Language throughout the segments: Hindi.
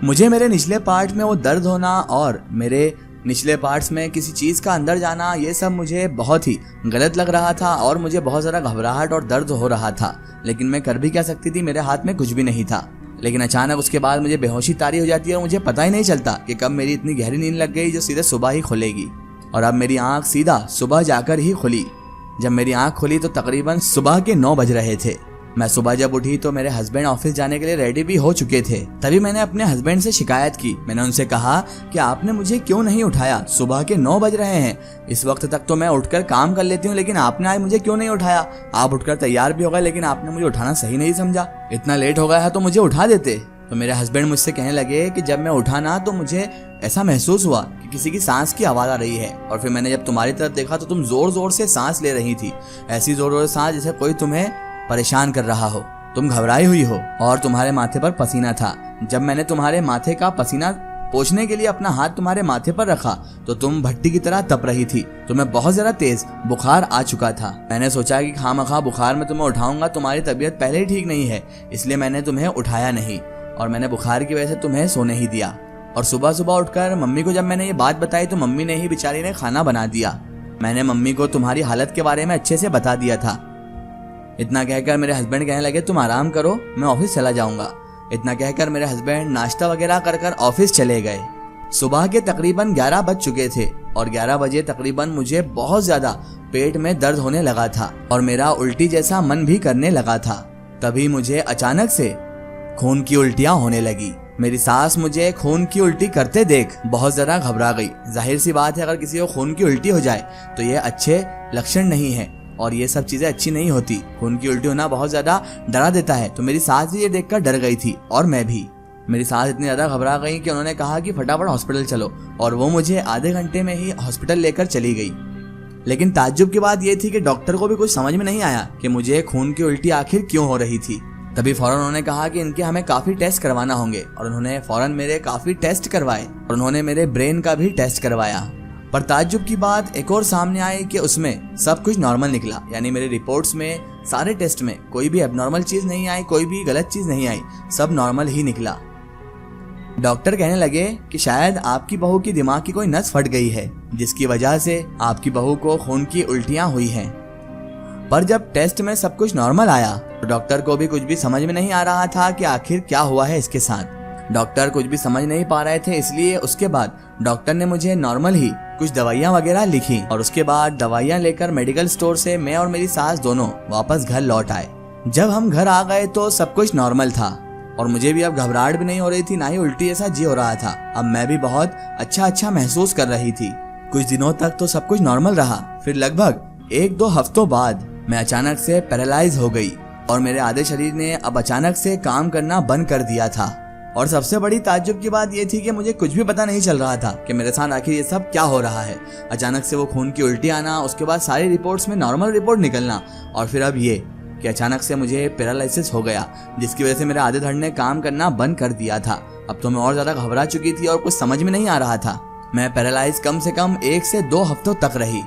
मुझे मेरे निचले पार्ट में वो दर्द होना और मेरे निचले पार्ट्स में किसी चीज़ का अंदर जाना, ये सब मुझे बहुत ही गलत लग रहा था और मुझे बहुत ज़्यादा घबराहट और दर्द हो रहा था। लेकिन मैं कर भी क्या सकती थी, मेरे हाथ में कुछ भी नहीं था। लेकिन अचानक उसके बाद मुझे बेहोशी तारी हो जाती है और मुझे पता ही नहीं चलता कि कब मेरी इतनी गहरी नींद लग गई जो सीधे सुबह ही खुलेगी। और अब मेरी आँख सीधा सुबह जाकर ही खुली। जब मेरी आँख खुली तो तकरीबन सुबह के 9 बज रहे थे। मैं सुबह जब उठी तो मेरे हस्बैंड ऑफिस जाने के लिए रेडी भी हो चुके थे। तभी मैंने अपने हस्बैंड से शिकायत की। मैंने उनसे कहा कि आपने मुझे क्यों नहीं उठाया, सुबह के 9 बज रहे हैं, इस वक्त तक तो मैं उठकर काम कर लेती हूँ, लेकिन आपने आज मुझे क्यों नहीं उठाया। आप उठकर तैयार भी हो गए लेकिन आपने मुझे उठाना सही नहीं समझा, इतना लेट हो गया है तो मुझे उठा देते। तो मेरे हस्बैंड मुझसे कहने लगे कि जब मैं उठा ना तो मुझे ऐसा महसूस हुआ कि किसी की सांस की आवाज़ आ रही है, और फिर मैंने जब तुम्हारी तरफ देखा तो तुम जोर जोर से सांस ले रही थी, ऐसी जोर जोर से सांस जैसे कोई तुम्हें परेशान कर रहा हो। तुम घबराई हुई हो और तुम्हारे माथे पर पसीना था। जब मैंने तुम्हारे माथे का पसीना पोंछने के लिए अपना हाथ तुम्हारे माथे पर रखा तो तुम भट्टी की तरह तप रही थी। तुम्हें बहुत ज्यादा तेज बुखार आ चुका था। मैंने सोचा कि खामखा बुखार में तुम्हें उठाऊंगा, तुम्हारी तबीयत पहले ही ठीक नहीं है, इसलिए मैंने तुम्हें उठाया नहीं और मैंने बुखार की वजह से तुम्हें सोने ही दिया। और सुबह सुबह उठकर मम्मी को जब मैंने ये बात बताई तो मम्मी ने ही बेचारी ने खाना बना दिया। मैंने मम्मी को तुम्हारी हालत के बारे में अच्छे से बता दिया था। इतना कहकर मेरे हस्बैंड कहने लगे तुम आराम करो, मैं ऑफिस चला जाऊंगा। इतना कहकर मेरे हस्बैंड नाश्ता वगैरह कर ऑफिस चले गए। सुबह के तकरीबन 11 बज चुके थे और 11 बजे तकरीबन मुझे बहुत ज्यादा पेट में दर्द होने लगा था और मेरा उल्टी जैसा मन भी करने लगा था। तभी मुझे अचानक से खून की उल्टियां होने लगी। मेरी सास मुझे खून की उल्टी करते देख बहुत ज्यादा घबरा गई। जाहिर सी बात है, अगर किसी को खून की उल्टी हो जाए तो ये अच्छे लक्षण नहीं है और ये सब चीजें अच्छी नहीं होती। खून की उल्टी होना बहुत ज्यादा डरा देता है। तो मेरी सास भी ये देखकर डर गई थी और मैं भी। मेरी सास इतनी ज्यादा घबरा गई कि उन्होंने कहा कि फटाफट हॉस्पिटल चलो, और वो मुझे आधे घंटे में ही हॉस्पिटल लेकर चली गई। लेकिन ताज्जुब की बात यह थी कि डॉक्टर को भी कुछ समझ में नहीं आया कि मुझे खून की उल्टी आखिर क्यों हो रही थी। तभी फौरन उन्होंने कहा कि इनके हमें काफी टेस्ट करवाना होंगे, और उन्होंने फौरन मेरे काफी टेस्ट करवाए और उन्होंने मेरे ब्रेन का भी टेस्ट करवाया। पर ताज्जुब की बात एक और सामने आई कि उसमें सब कुछ नॉर्मल निकला। यानी मेरे रिपोर्ट्स में सारे टेस्ट में कोई भी एबनॉर्मल चीज नहीं आई, कोई भी गलत चीज नहीं आई, सब नॉर्मल ही निकला। डॉक्टर कहने लगे कि शायद आपकी बहू की दिमाग की कोई नस फट गई है जिसकी वजह से आपकी बहू को खून की उल्टियां हुई हैं। पर जब टेस्ट में सब कुछ नॉर्मल आया तो डॉक्टर को भी कुछ भी समझ में नहीं आ रहा था कि आखिर क्या हुआ है इसके साथ। डॉक्टर कुछ भी समझ नहीं पा रहे थे, इसलिए उसके बाद डॉक्टर ने मुझे नॉर्मल ही कुछ दवाइयाँ वगैरह लिखी और उसके बाद दवाइयाँ लेकर मेडिकल स्टोर से मैं और मेरी सास दोनों वापस घर लौट आए। जब हम घर आ गए तो सब कुछ नॉर्मल था और मुझे भी अब घबराहट भी नहीं हो रही थी, ना ही उल्टी ऐसा जी हो रहा था। अब मैं भी बहुत अच्छा महसूस कर रही थी। कुछ दिनों तक तो सब कुछ नॉर्मल रहा। फिर लगभग 1-2 हफ्तों बाद मैं अचानक से पैरालाइज हो गई और मेरे आधे शरीर ने अब अचानक से काम करना बंद कर दिया था। और सबसे बड़ी ताज्जुब की बात यह थी कि मुझे कुछ भी पता नहीं चल रहा था कि मेरे साथ आखिर ये सब क्या हो रहा है। अचानक से वो खून की उल्टी आना, उसके बाद सारी रिपोर्ट्स में नॉर्मल रिपोर्ट निकलना, और फिर अब ये कि अचानक से मुझे पैरालिसिस हो गया जिसकी वजह से मेरे आधे धड़ ने काम करना बंद कर दिया था। अब तो मैं और ज्यादा घबरा चुकी थी और कुछ समझ में नहीं आ रहा था। मैं पैरालाइज कम से कम 1 से 2 हफ्तों तक रही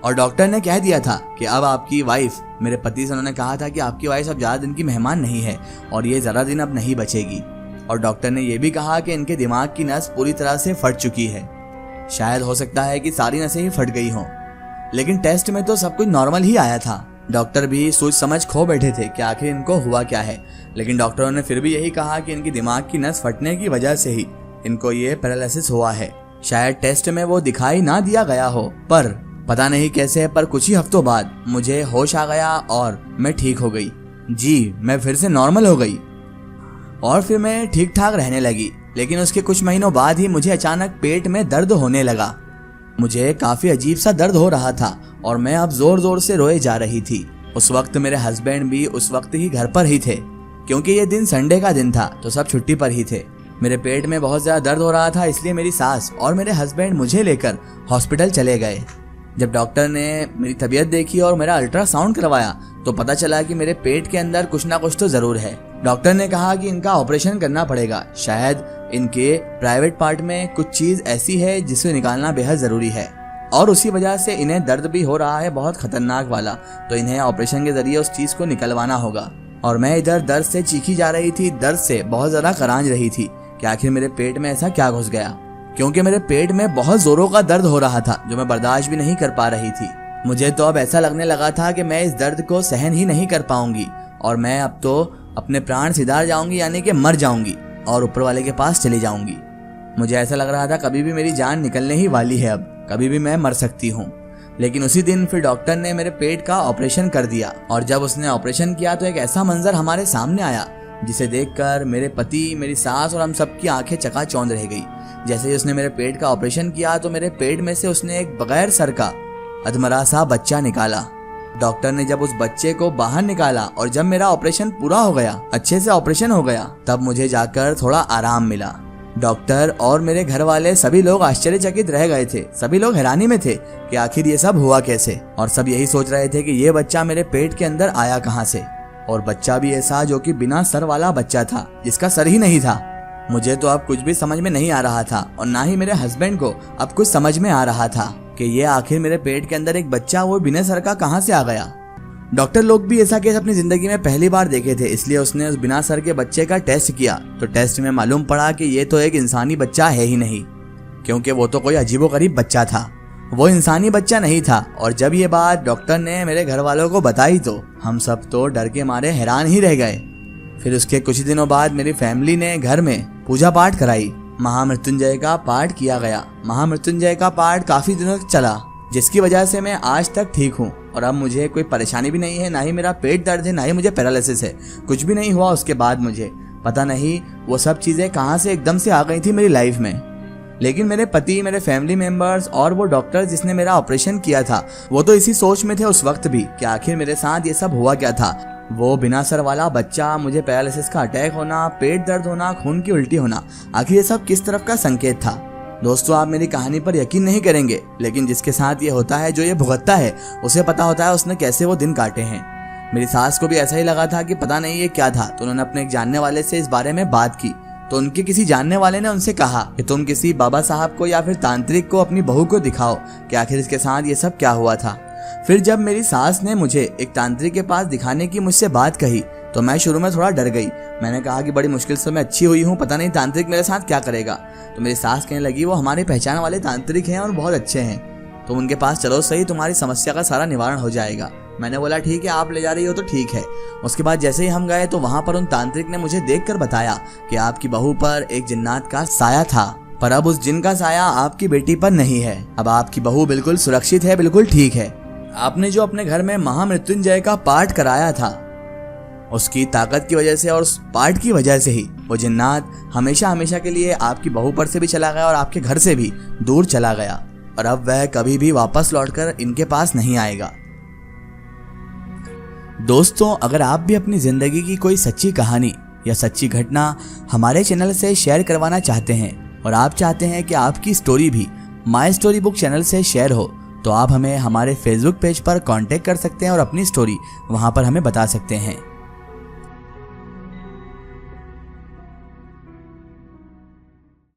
और डॉक्टर ने कह दिया था कि अब आपकी वाइफ, मेरे पति से उन्होंने कहा था कि आपकी वाइफ अब ज्यादा दिन की मेहमान नहीं है और ये ज्यादा दिन अब नहीं बचेगी। और डॉक्टर ने यह भी कहा कि इनके दिमाग की नस पूरी तरह से फट चुकी है। शायद हो सकता है कि सारी नसें ही फट गई हों। लेकिन टेस्ट में तो सब कुछ नॉर्मल ही आया था। डॉक्टर भी सोच समझ खो बैठे थे कि आखिर इनको हुआ क्या है। लेकिन डॉक्टरों ने फिर भी यही कहा कि इनकी दिमाग की नस फटने की वजह से ही इनको ये पैरालिसिस हुआ है। शायद टेस्ट में वो दिखाई ना दिया गया हो, पर पता नहीं कैसे, पर कुछ ही हफ्तों बाद मुझे होश आ गया और मैं ठीक हो गई। जी, मैं फिर से नॉर्मल हो गई और फिर मैं ठीक ठाक रहने लगी। लेकिन उसके कुछ महीनों बाद ही मुझे अचानक पेट में दर्द होने लगा। मुझे काफी अजीब सा दर्द हो रहा था और मैं अब जोर जोर से रोए जा रही थी। उस वक्त मेरे हस्बैंड भी उस वक्त ही घर पर ही थे क्योंकि ये दिन संडे का दिन था तो सब छुट्टी पर ही थे। मेरे पेट में बहुत ज्यादा दर्द हो रहा था, इसलिए मेरी सास और मेरे हस्बैंड मुझे लेकर हॉस्पिटल चले गए। जब डॉक्टर ने मेरी तबीयत देखी और मेरा अल्ट्रासाउंड करवाया तो पता चला कि मेरे पेट के अंदर कुछ ना कुछ तो जरूर है। डॉक्टर ने कहा कि इनका ऑपरेशन करना पड़ेगा। शायद इनके प्राइवेट पार्ट में कुछ चीज ऐसी है जिसे निकालना बेहद जरूरी है और उसी वजह से इन्हें दर्द भी हो रहा है, बहुत खतरनाक वाला। तो इन्हें ऑपरेशन के जरिए उस चीज को निकलवाना होगा। और मैं इधर दर्द से चीखी जा रही थी, दर्द से बहुत ज्यादा करांज रही थी कि आखिर मेरे पेट में ऐसा क्या घुस गया, क्योंकि मेरे पेट में बहुत जोरों का दर्द हो रहा था जो मैं बर्दाश्त भी नहीं कर पा रही थी। मुझे तो अब ऐसा लगने लगा था कि मैं इस दर्द को सहन ही नहीं कर पाऊंगी और मैं अब तो अपने प्राण सिधार जाऊंगी, यानी कि मर जाऊंगी और ऊपर वाले के पास चली जाऊंगी। मुझे ऐसा लग रहा था कभी भी मेरी जान निकलने ही वाली है, अब कभी भी मैं मर सकती हूँ। लेकिन उसी दिन फिर डॉक्टर ने मेरे पेट का ऑपरेशन कर दिया और जब उसने ऑपरेशन किया तो एक ऐसा मंजर हमारे सामने आया जिसे देखकर मेरे पति, मेरी सास और हम सबकी आंखें चकाचौंध रह गई। जैसे ही उसने मेरे पेट का ऑपरेशन किया तो मेरे पेट में से उसने एक बगैर सर का अधमरा सा बच्चा निकाला। डॉक्टर ने जब उस बच्चे को बाहर निकाला और जब मेरा ऑपरेशन पूरा हो गया, अच्छे से ऑपरेशन हो गया, तब मुझे जाकर थोड़ा आराम मिला। डॉक्टर और मेरे घर वाले सभी लोग आश्चर्यचकित रह गए थे। सभी लोग हैरानी में थे कि आखिर ये सब हुआ कैसे, और सब यही सोच रहे थे कि ये बच्चा मेरे पेट के अंदर आया कहां से, और बच्चा भी ऐसा जो कि बिना सर वाला बच्चा था, जिसका सर ही नहीं था। मुझे तो अब कुछ भी समझ में नहीं आ रहा था और ना ही मेरे हस्बैंड को अब कुछ समझ में आ रहा था कि ये आखिर मेरे पेट के अंदर एक बच्चा वो बिना सर का कहां से आ गया। डॉक्टर लोग भी ऐसा केस अपनी जिंदगी में पहली बार देखे थे, इसलिए उसने उस बिना सर के बच्चे का टेस्ट किया तो टेस्ट में मालूम पड़ा कि ये तो एक इंसानी बच्चा है ही नहीं, क्योंकि वो तो कोई अजीबोगरीब बच्चा था, वो इंसानी बच्चा नहीं था। और जब ये बात डॉक्टर ने मेरे घर वालों को बताई तो हम सब तो डर के मारे हैरान ही रह गए। फिर उसके कुछ दिनों बाद मेरी फैमिली ने घर में पूजा पाठ कराई, महामृत्युंजय का पाठ किया गया। महामृत्युंजय का पाठ काफी दिनों तक चला, जिसकी वजह से मैं आज तक ठीक हूँ और अब मुझे कोई परेशानी भी नहीं है, ना ही मेरा पेट दर्द है, ना ही मुझे पैरालिसिस है, कुछ भी नहीं हुआ। उसके बाद मुझे पता नहीं वो सब चीजें कहाँ से एकदम से आ गई थी मेरी लाइफ में। लेकिन मेरे पति, मेरे फैमिली मेंबर्स और वो डॉक्टर जिसने मेरा ऑपरेशन किया था, वो तो इसी सोच में थे उस वक्त भी कि आखिर मेरे साथ ये सब हुआ क्या था। वो बिना सर वाला बच्चा, मुझे पैरालिसिस का अटैक होना, पेट दर्द होना, खून की उल्टी होना, आखिर ये सब किस तरफ का संकेत था। दोस्तों, आप मेरी कहानी पर यकीन नहीं करेंगे, लेकिन जिसके साथ ये होता है, जो ये भुगतता है, उसे पता होता है उसने कैसे वो दिन काटे हैं। मेरी सास को भी ऐसा ही लगा था कि पता नहीं ये क्या था, तो उन्होंने अपने एक जानने वाले से इस बारे में बात की। तो उनके किसी जानने वाले ने उनसे कहा कि तुम किसी बाबा साहब को या फिर तांत्रिक को अपनी बहू को दिखाओ कि आखिर इसके साथ ये सब क्या हुआ था। फिर जब मेरी सास ने मुझे एक तांत्रिक के पास दिखाने की मुझसे बात कही तो मैं शुरू में थोड़ा डर गई। मैंने कहा कि बड़ी मुश्किल से मैं अच्छी हुई हूँ, पता नहीं तांत्रिक मेरे साथ क्या करेगा। तो मेरी सास कहने लगी वो हमारे पहचान वाले तांत्रिक हैं और बहुत अच्छे हैं, तो उनके पास चलो सही, तुम्हारी समस्या का सारा निवारण हो जाएगा। मैंने बोला ठीक है, आप ले जा रही हो तो ठीक है। उसके बाद जैसे ही हम गए तो वहाँ पर उन तांत्रिक ने मुझे देखकर बताया कि आपकी बहू पर एक जिन्नात का साया था, पर अब उस जिन का साया आपकी बेटी पर नहीं है। अब आपकी बहू बिल्कुल सुरक्षित है, बिल्कुल ठीक है। आपने जो अपने घर में महामृत्युंजय का पाठ कराया था, उसकी ताकत की वजह से और उस पाठ की वजह से ही वो जिन्नात हमेशा हमेशा के लिए आपकी बहू पर से भी चला गया और आपके घर से भी दूर चला गया, और अब वह कभी भी वापस लौटकर इनके पास नहीं आएगा। दोस्तों, अगर आप भी अपनी जिंदगी की कोई सच्ची कहानी या सच्ची घटना हमारे चैनल से शेयर करवाना चाहते हैं और आप चाहते हैं कि आपकी स्टोरी भी माय स्टोरी बुक चैनल से शेयर हो, तो आप हमें हमारे फेसबुक पेज पर कांटेक्ट कर सकते हैं और अपनी स्टोरी वहां पर हमें बता सकते हैं।